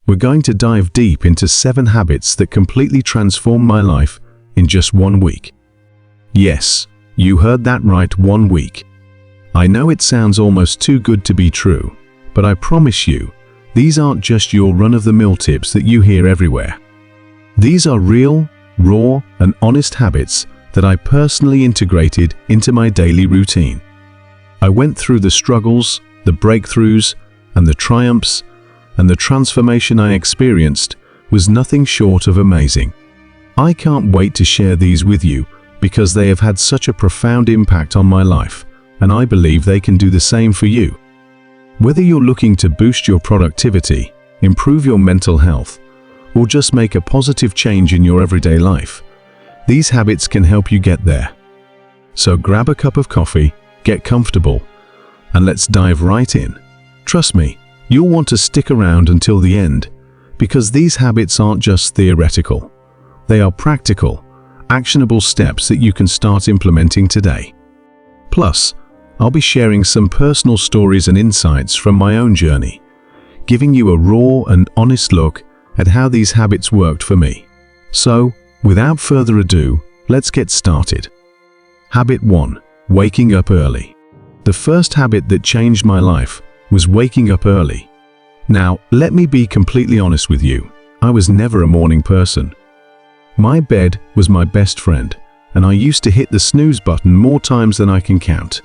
we're going to dive deep into 7 habits that completely transformed my life in just 1 week. Yes, you heard that right, 1 week. I know it sounds almost too good to be true, but I promise you, these aren't just your run-of-the-mill tips that you hear everywhere. These are real, raw, and honest habits that I personally integrated into my daily routine. I went through the struggles, the breakthroughs, and the triumphs, and the transformation I experienced was nothing short of amazing. I can't wait to share these with you because they have had such a profound impact on my life, and I believe they can do the same for you. Whether you're looking to boost your productivity, improve your mental health, or just make a positive change in your everyday life, these habits can help you get there. So grab a cup of coffee, get comfortable, and let's dive right in. Trust me, you'll want to stick around until the end, because these habits aren't just theoretical. They are practical, actionable steps that you can start implementing today. Plus, I'll be sharing some personal stories and insights from my own journey, giving you a raw and honest look at how these habits worked for me. So, without further ado, let's get started. Habit 1. Waking up early. The first habit that changed my life was waking up early. Now, let me be completely honest with you. I was never a morning person. My bed was my best friend, and I used to hit the snooze button more times than I can count.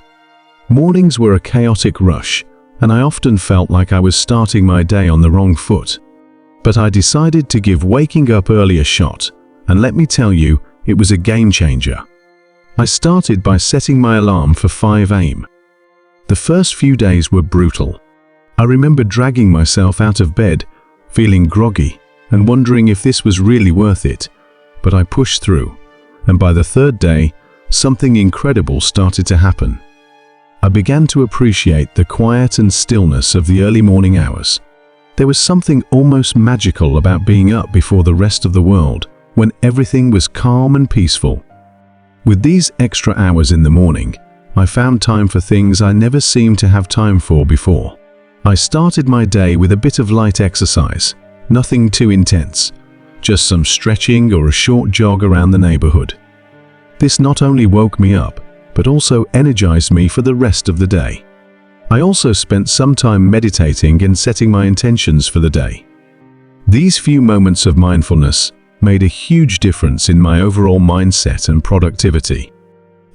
Mornings were a chaotic rush, and I often felt like I was starting my day on the wrong foot. But I decided to give waking up early a shot, and let me tell you, it was a game changer. I started by setting my alarm for 5 a.m. The first few days were brutal. I remember dragging myself out of bed, feeling groggy, and wondering if this was really worth it. But I pushed through, and by the 3rd day, something incredible started to happen. I began to appreciate the quiet and stillness of the early morning hours. There was something almost magical about being up before the rest of the world, when everything was calm and peaceful. With these extra hours in the morning, I found time for things I never seemed to have time for before. I started my day with a bit of light exercise, nothing too intense, just some stretching or a short jog around the neighborhood. This not only woke me up, but also energized me for the rest of the day. I also spent some time meditating and setting my intentions for the day. These few moments of mindfulness made a huge difference in my overall mindset and productivity.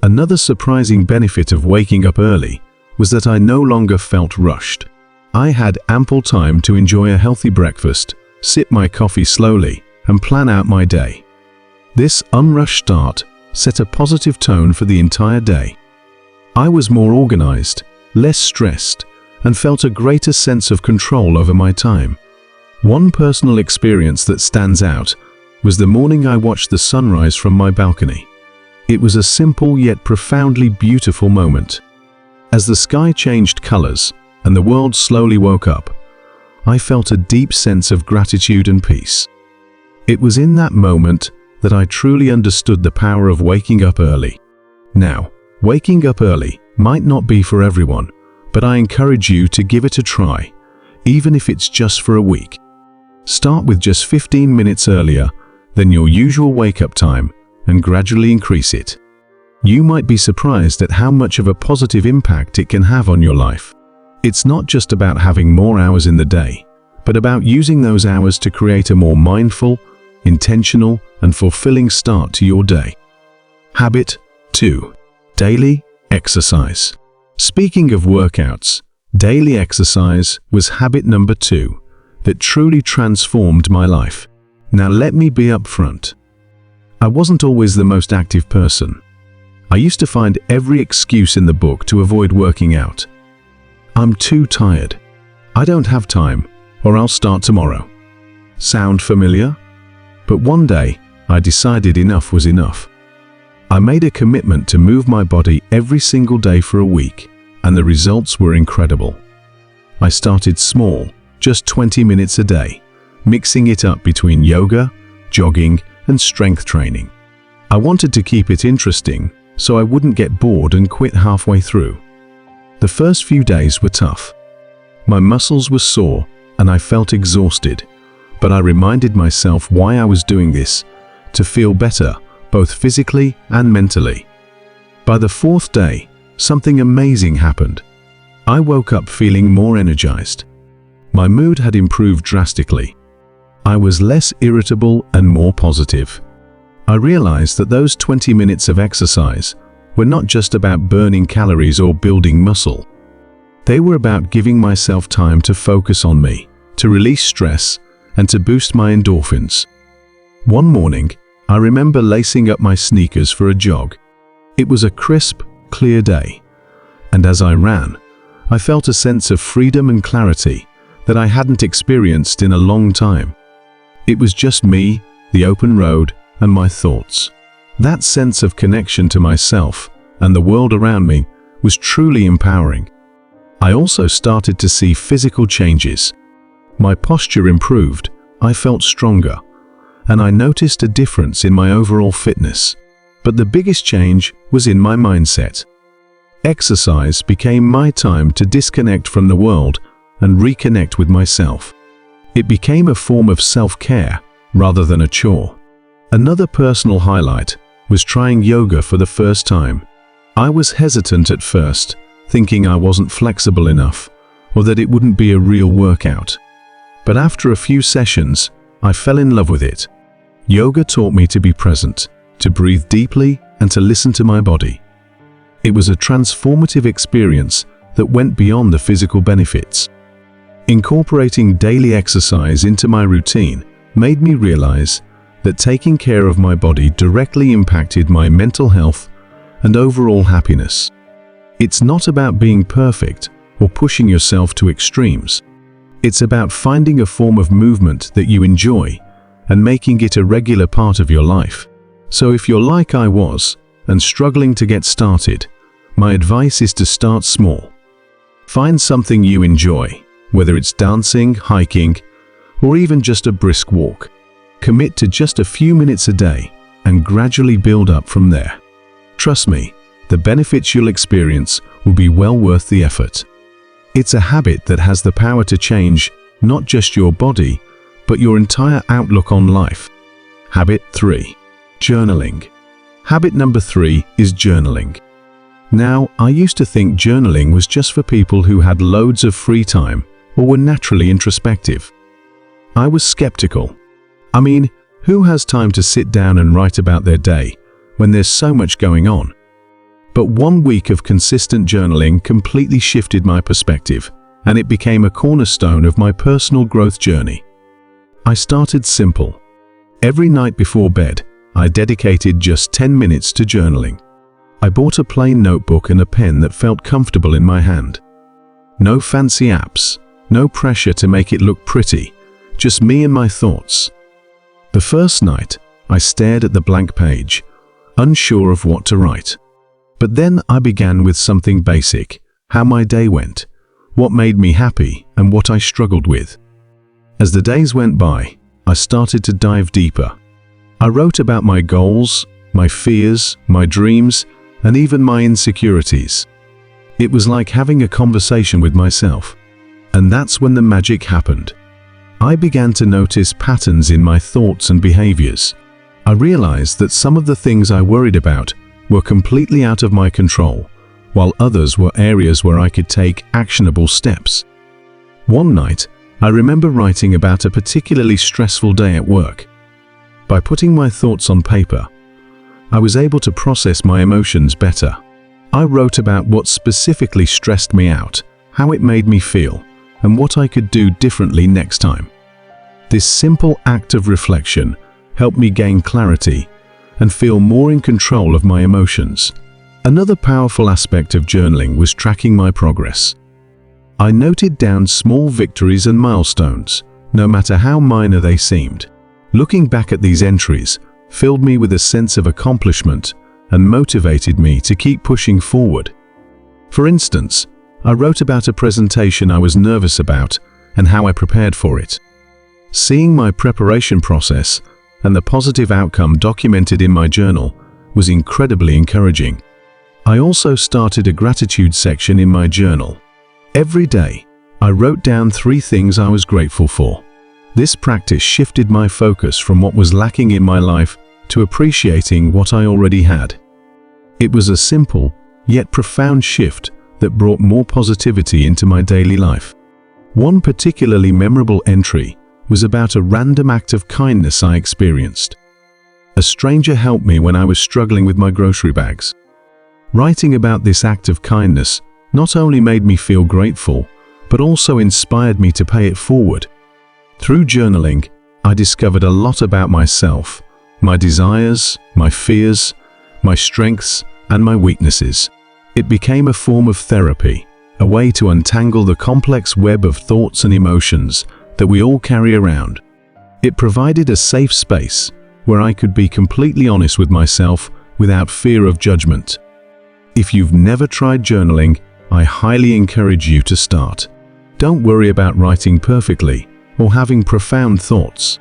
Another surprising benefit of waking up early was that I no longer felt rushed. I had ample time to enjoy a healthy breakfast, sip my coffee slowly, and plan out my day. This unrushed start set a positive tone for the entire day. I was more organized, less stressed, and felt a greater sense of control over my time. One personal experience that stands out was the morning I watched the sunrise from my balcony. It was a simple yet profoundly beautiful moment. As the sky changed colors and the world slowly woke up, I felt a deep sense of gratitude and peace. It was in that moment that I truly understood the power of waking up early. Now, waking up early might not be for everyone, but I encourage you to give it a try, even if it's just for a week. Start with just 15 minutes earlier than your usual wake-up time and gradually increase it. You might be surprised at how much of a positive impact it can have on your life. It's not just about having more hours in the day, but about using those hours to create a more mindful, intentional, and fulfilling start to your day. Habit 2. Daily exercise. Speaking of workouts, daily exercise was habit number 2 that truly transformed my life. Now let me be upfront. I wasn't always the most active person. I used to find every excuse in the book to avoid working out. I'm too tired. I don't have time, or I'll start tomorrow. Sound familiar? But one day, I decided enough was enough. I made a commitment to move my body every single day for a week, and the results were incredible. I started small, just 20 minutes a day, mixing it up between yoga, jogging, and strength training. I wanted to keep it interesting, so I wouldn't get bored and quit halfway through. The first few days were tough. My muscles were sore, and I felt exhausted, but I reminded myself why I was doing this: to feel better, both physically and mentally. By the fourth day, something amazing happened. I woke up feeling more energized. My mood had improved drastically. I was less irritable and more positive. I realized that those 20 minutes of exercise were not just about burning calories or building muscle. They were about giving myself time to focus on me, to release stress, and to boost my endorphins. One morning, I remember lacing up my sneakers for a jog. It was a crisp, clear day, and as I ran, I felt a sense of freedom and clarity that I hadn't experienced in a long time. It was just me, the open road, and my thoughts. That sense of connection to myself and the world around me was truly empowering. I also started to see physical changes. My posture improved, I felt stronger, and I noticed a difference in my overall fitness. But the biggest change was in my mindset. Exercise became my time to disconnect from the world and reconnect with myself. It became a form of self-care rather than a chore. Another personal highlight was trying yoga for the first time. I was hesitant at first, thinking I wasn't flexible enough or that it wouldn't be a real workout. But after a few sessions, I fell in love with it. Yoga taught me to be present, to breathe deeply, and to listen to my body. It was a transformative experience that went beyond the physical benefits. Incorporating daily exercise into my routine made me realize that taking care of my body directly impacted my mental health and overall happiness. It's not about being perfect or pushing yourself to extremes. It's about finding a form of movement that you enjoy and making it a regular part of your life. So if you're like I was and struggling to get started, my advice is to start small. Find something you enjoy, whether it's dancing, hiking, or even just a brisk walk. Commit to just a few minutes a day and gradually build up from there. Trust me, the benefits you'll experience will be well worth the effort. It's a habit that has the power to change not just your body, but your entire outlook on life. Habit 3. Journaling. Habit number 3 is journaling. Now, I used to think journaling was just for people who had loads of free time or were naturally introspective. I was skeptical. I mean, who has time to sit down and write about their day when there's so much going on? But 1 week of consistent journaling completely shifted my perspective, and it became a cornerstone of my personal growth journey. I started simple. Every night before bed, I dedicated just 10 minutes to journaling. I bought a plain notebook and a pen that felt comfortable in my hand. No fancy apps, no pressure to make it look pretty, just me and my thoughts. The first night, I stared at the blank page, unsure of what to write. But then I began with something basic: how my day went, what made me happy, and what I struggled with. As the days went by, I started to dive deeper. I wrote about my goals, my fears, my dreams, and even my insecurities. It was like having a conversation with myself. And that's when the magic happened. I began to notice patterns in my thoughts and behaviors. I realized that some of the things I worried about were completely out of my control, while others were areas where I could take actionable steps. One night, I remember writing about a particularly stressful day at work. By putting my thoughts on paper, I was able to process my emotions better. I wrote about what specifically stressed me out, how it made me feel, and what I could do differently next time. This simple act of reflection helped me gain clarity and feel more in control of my emotions. Another powerful aspect of journaling was tracking my progress. I noted down small victories and milestones, no matter how minor they seemed. Looking back at these entries filled me with a sense of accomplishment and motivated me to keep pushing forward. For instance, I wrote about a presentation I was nervous about and how I prepared for it. Seeing my preparation process and the positive outcome documented in my journal was incredibly encouraging. I also started a gratitude section in my journal. Every day, I wrote down 3 things I was grateful for. This practice shifted my focus from what was lacking in my life to appreciating what I already had. It was a simple, yet profound shift that brought more positivity into my daily life. One particularly memorable entry was about a random act of kindness I experienced. A stranger helped me when I was struggling with my grocery bags. Writing about this act of kindness not only made me feel grateful, but also inspired me to pay it forward. Through journaling, I discovered a lot about myself, my desires, my fears, my strengths, and my weaknesses. It became a form of therapy, a way to untangle the complex web of thoughts and emotions that we all carry around. It provided a safe space where I could be completely honest with myself without fear of judgment. If you've never tried journaling, I highly encourage you to start. Don't worry about writing perfectly or having profound thoughts.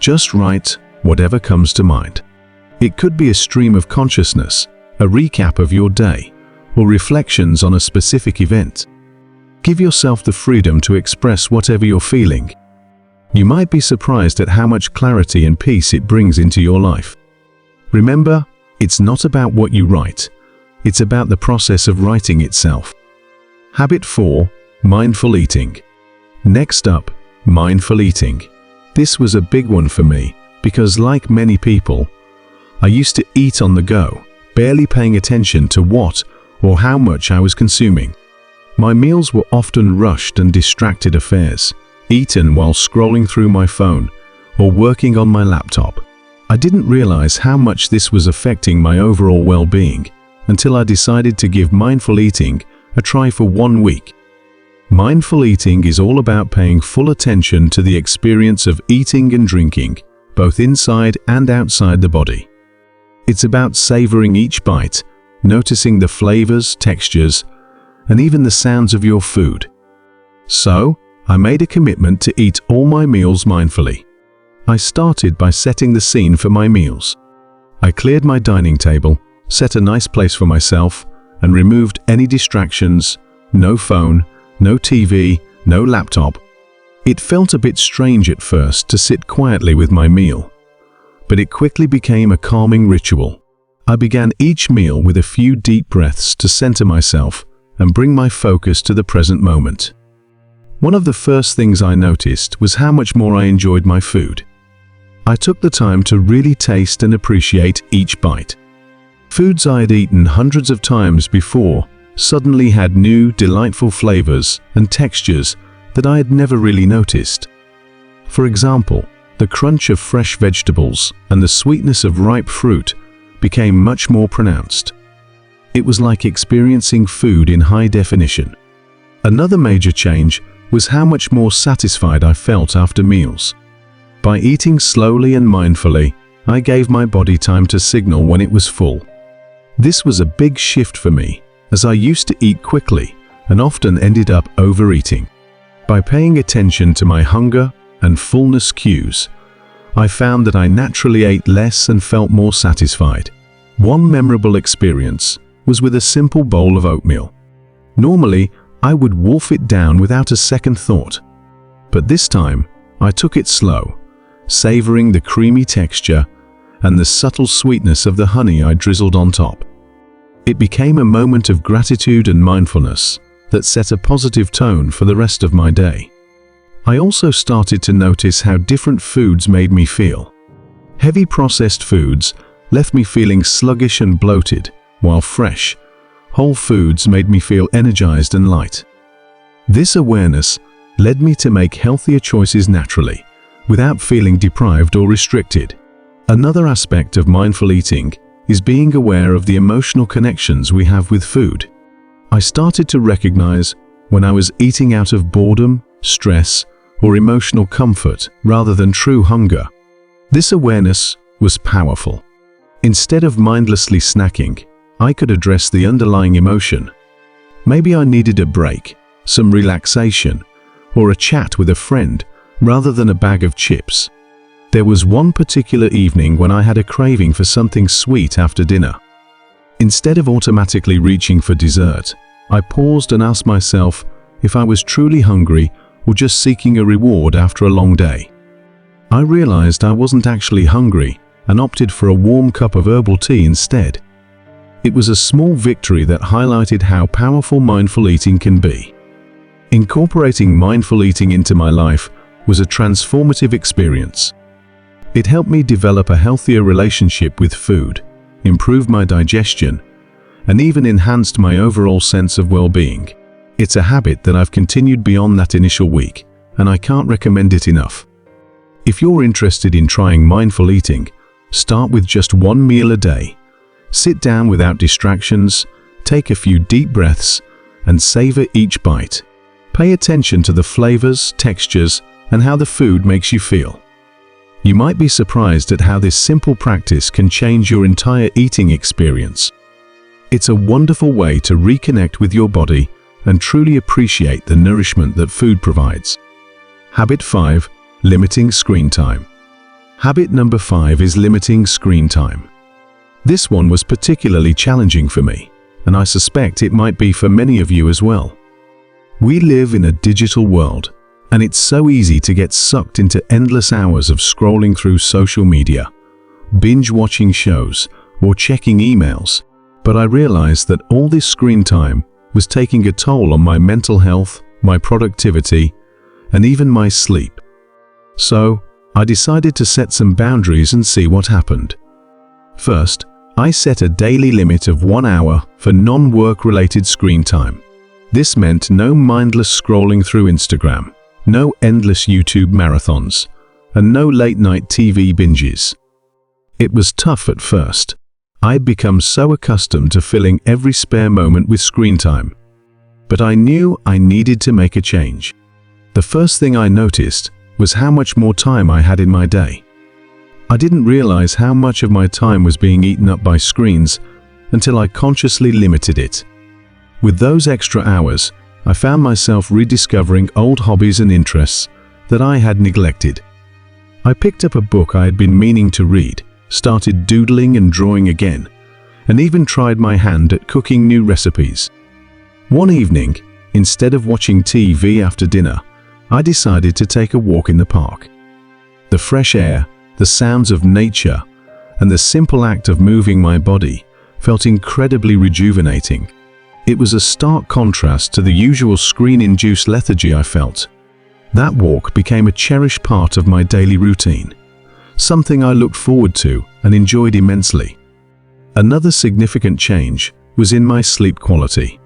Just write whatever comes to mind. It could be a stream of consciousness, a recap of your day, or reflections on a specific event. Give yourself the freedom to express whatever you're feeling. You might be surprised at how much clarity and peace it brings into your life. Remember, it's not about what you write. It's about the process of writing itself. Habit 4. Mindful eating. Next up, mindful eating. This was a big one for me because, like many people, I used to eat on the go, barely paying attention to what or how much I was consuming. My meals were often rushed and distracted affairs, eaten while scrolling through my phone or working on my laptop. I didn't realize how much this was affecting my overall well-being until I decided to give mindful eating a try for 1 week. Mindful eating is all about paying full attention to the experience of eating and drinking, both inside and outside the body. It's about savoring each bite, noticing the flavors, textures, and even the sounds of your food. So, I made a commitment to eat all my meals mindfully. I started by setting the scene for my meals. I cleared my dining table, set a nice place for myself, and removed any distractions. No phone, no TV, no laptop. It felt a bit strange at first to sit quietly with my meal, but it quickly became a calming ritual. I began each meal with a few deep breaths to center myself and bring my focus to the present moment. One of the first things I noticed was how much more I enjoyed my food. I took the time to really taste and appreciate each bite. Foods I had eaten hundreds of times before suddenly had new, delightful flavors and textures that I had never really noticed. For example, the crunch of fresh vegetables and the sweetness of ripe fruit became much more pronounced. It was like experiencing food in high definition. Another major change was how much more satisfied I felt after meals. By eating slowly and mindfully, I gave my body time to signal when it was full. This was a big shift for me, as I used to eat quickly and often ended up overeating. By paying attention to my hunger and fullness cues, I found that I naturally ate less and felt more satisfied. One memorable experience was with a simple bowl of oatmeal. Normally, I would wolf it down without a second thought. But this time, I took it slow, savoring the creamy texture and the subtle sweetness of the honey I drizzled on top. It became a moment of gratitude and mindfulness that set a positive tone for the rest of my day. I also started to notice how different foods made me feel. Heavy processed foods left me feeling sluggish and bloated, while fresh, whole foods made me feel energized and light. This awareness led me to make healthier choices naturally, without feeling deprived or restricted. Another aspect of mindful eating is being aware of the emotional connections we have with food. I started to recognize when I was eating out of boredom, stress, or emotional comfort rather than true hunger. This awareness was powerful. Instead of mindlessly snacking, I could address the underlying emotion. Maybe I needed a break, some relaxation, or a chat with a friend rather than a bag of chips. There was one particular evening when I had a craving for something sweet after dinner. Instead of automatically reaching for dessert, I paused and asked myself if I was truly hungry or just seeking a reward after a long day. I realized I wasn't actually hungry and opted for a warm cup of herbal tea instead. It was a small victory that highlighted how powerful mindful eating can be. Incorporating mindful eating into my life was a transformative experience. It helped me develop a healthier relationship with food, improve my digestion, and even enhanced my overall sense of well-being. It's a habit that I've continued beyond that initial week, and I can't recommend it enough. If you're interested in trying mindful eating, start with just one meal a day. Sit down without distractions, take a few deep breaths, and savor each bite. Pay attention to the flavors, textures, and how the food makes you feel. You might be surprised at how this simple practice can change your entire eating experience. It's a wonderful way to reconnect with your body and truly appreciate the nourishment that food provides. Habit 5. Limiting screen time. Habit number 5 is limiting screen time. This one was particularly challenging for me, and I suspect it might be for many of you as well. We live in a digital world, and it's so easy to get sucked into endless hours of scrolling through social media, binge-watching shows, or checking emails. But I realized that all this screen time was taking a toll on my mental health, my productivity, and even my sleep. So, I decided to set some boundaries and see what happened. First, I set a daily limit of 1 hour for non-work-related screen time. This meant no mindless scrolling through Instagram, no endless YouTube marathons, and no late-night TV binges. It was tough at first. I'd become so accustomed to filling every spare moment with screen time. But I knew I needed to make a change. The first thing I noticed was how much more time I had in my day. I didn't realize how much of my time was being eaten up by screens until I consciously limited it. With those extra hours, I found myself rediscovering old hobbies and interests that I had neglected. I picked up a book I had been meaning to read, started doodling and drawing again, and even tried my hand at cooking new recipes. One evening, instead of watching TV after dinner, I decided to take a walk in the park. The fresh air, the sounds of nature, and the simple act of moving my body felt incredibly rejuvenating. It was a stark contrast to the usual screen-induced lethargy I felt. That walk became a cherished part of my daily routine, something I looked forward to and enjoyed immensely. Another significant change was in my sleep quality.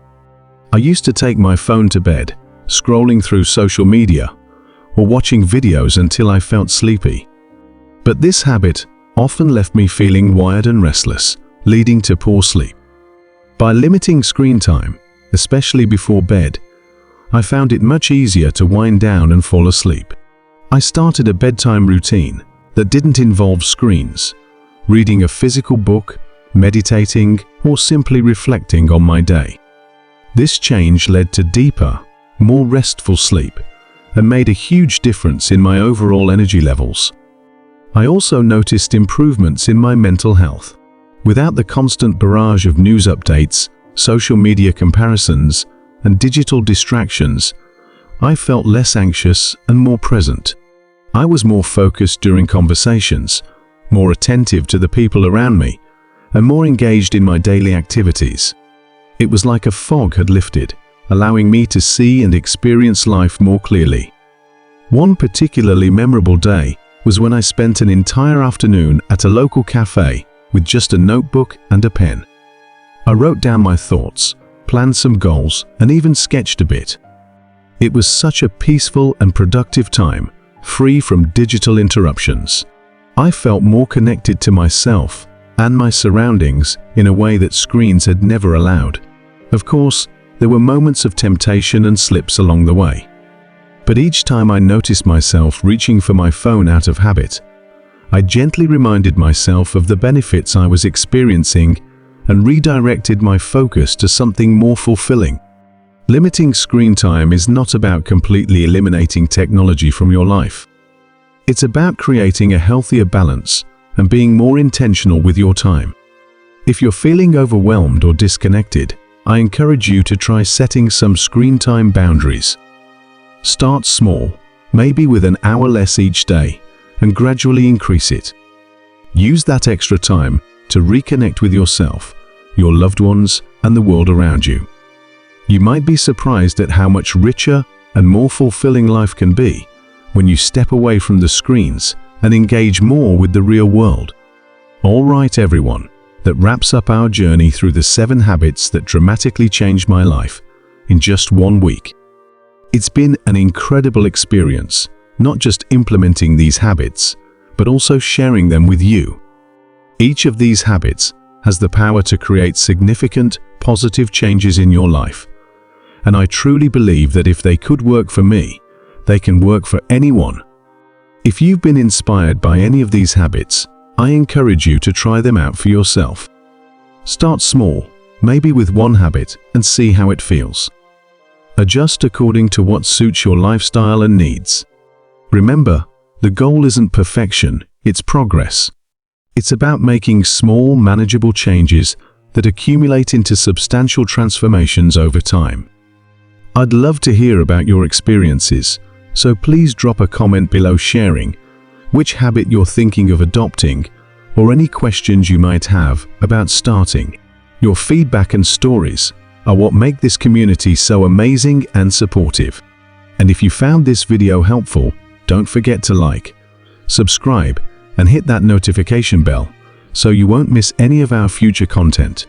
I used to take my phone to bed, scrolling through social media or watching videos until I felt sleepy. But this habit often left me feeling wired and restless, leading to poor sleep. By limiting screen time, especially before bed, I found it much easier to wind down and fall asleep. I started a bedtime routine that didn't involve screens, reading a physical book, meditating, or simply reflecting on my day. This change led to deeper, more restful sleep and made a huge difference in my overall energy levels. I also noticed improvements in my mental health. Without the constant barrage of news updates, social media comparisons, and digital distractions, I felt less anxious and more present. I was more focused during conversations, more attentive to the people around me, and more engaged in my daily activities. It was like a fog had lifted, allowing me to see and experience life more clearly. One particularly memorable day was when I spent an entire afternoon at a local cafe with just a notebook and a pen. I wrote down my thoughts, planned some goals, and even sketched a bit. It was such a peaceful and productive time, free from digital interruptions. I felt more connected to myself and my surroundings in a way that screens had never allowed. Of course, there were moments of temptation and slips along the way. But each time I noticed myself reaching for my phone out of habit, I gently reminded myself of the benefits I was experiencing and redirected my focus to something more fulfilling. Limiting screen time is not about completely eliminating technology from your life. It's about creating a healthier balance and being more intentional with your time. If you're feeling overwhelmed or disconnected, I encourage you to try setting some screen time boundaries. Start small, maybe with an hour less each day, and gradually increase it. Use that extra time to reconnect with yourself, your loved ones, and the world around you. You might be surprised at how much richer and more fulfilling life can be when you step away from the screens and engage more with the real world. All right, everyone, that wraps up our journey through the 7 habits that dramatically changed my life in just 1 week. It's been an incredible experience, not just implementing these habits, but also sharing them with you. Each of these habits has the power to create significant, positive changes in your life. And I truly believe that if they could work for me, they can work for anyone. If you've been inspired by any of these habits, I encourage you to try them out for yourself. Start small, maybe with 1 habit, and see how it feels. Adjust according to what suits your lifestyle and needs. Remember, the goal isn't perfection, it's progress. It's about making small, manageable changes that accumulate into substantial transformations over time. I'd love to hear about your experiences, so please drop a comment below sharing which habit you're thinking of adopting or any questions you might have about starting. Your feedback and stories are what make this community so amazing and supportive. And if you found this video helpful, don't forget to like, subscribe, and hit that notification bell so you won't miss any of our future content.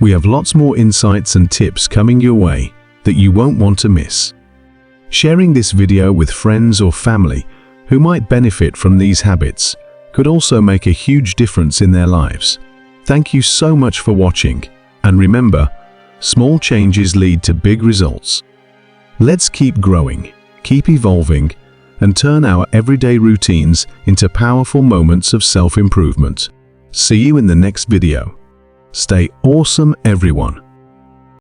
We have lots more insights and tips coming your way that you won't want to miss. Sharing this video with friends or family who might benefit from these habits could also make a huge difference in their lives. Thank you so much for watching, and remember, small changes lead to big results. Let's keep growing, keep evolving, and turn our everyday routines into powerful moments of self-improvement. See you in the next video. Stay awesome, everyone.